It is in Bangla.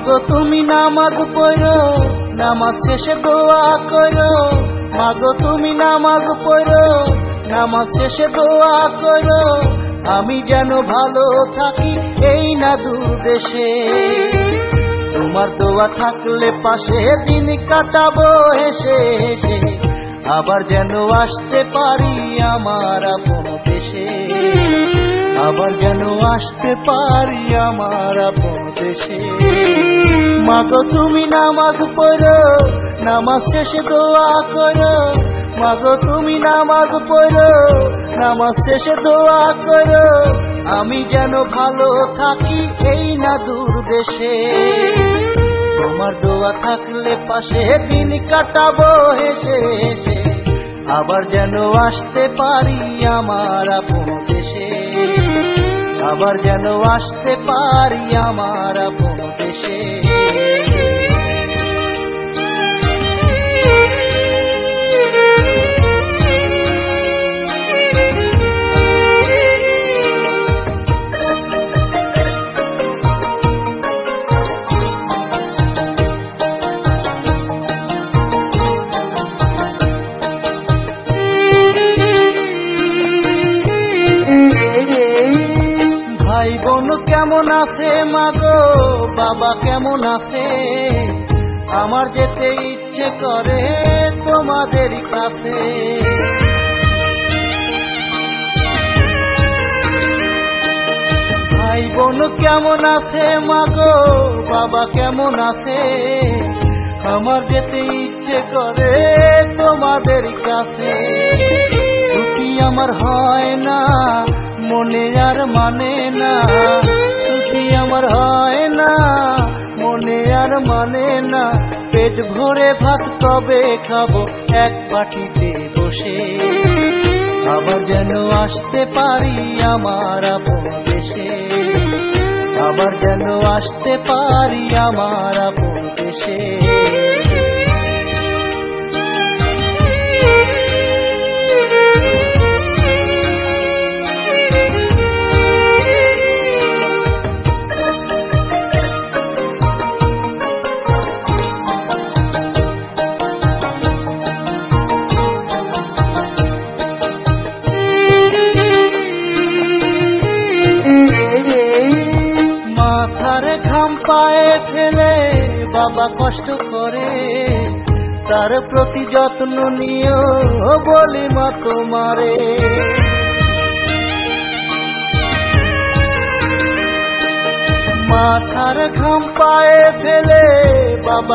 মাগো তুমি নামাজ পড়ো, নামাজ শেষে দোয়া করো। মাগো তুমি নামাজ পড়ো, নামাজ শেষে দোয়া করো। আমি যেন ভালো থাকি এই না দূর দেশে। তোমার দোয়া থাকলে পাশে দিন কাটাবো হেসে হেসে। আবার যেন আসতে পারি আমার আপন দেশে। আবার যেন আসতে পারি আমার আপন দেশে। মাগো তুমি নামাজ পড়ো, নামাজ শেষে দোয়া করো। মাগো তুমি নামাজ পড়ো, নামাজ শেষে দোয়া করো। আমি যেন ভালো থাকি এই না দূর দেশে। তোমার দোয়া থাকলে পাশে দিন কাটাবো হেসে হেসে। আবার যেন আসতে পারি আমার আপন দেশে। আবার যেন আসতে পারি আমার আপন দেশে। ভাই বোন কেমন আছে মাগো, বাবা কেমন আছে? আমার যেতে ইচ্ছে করে তোমাদের কাছে। ভাই বোন কেমন আছে মাগো, বাবা কেমন আছে? আমার যেতে ইচ্ছে করে তোমাদের কাছে। ছুটি আমার হয় না, মনে আর মানে না। ছুটি আমার হয় না, মনে আর মানে না। পেট ভরে ভাত কবে খাবো এক বাটিতে বসে। আবার যেন আসতে পারি আমার আপন দেশে। আবার যেন আসতে পারি আমার আপন দেশে। মাথার ঘাম পায়ে ফেলে বাবা কষ্ট করে। তার প্রতি যত্ন নিও বলি মা তোমারে। মাথার ঘাম পায়ে ফেলে বাবা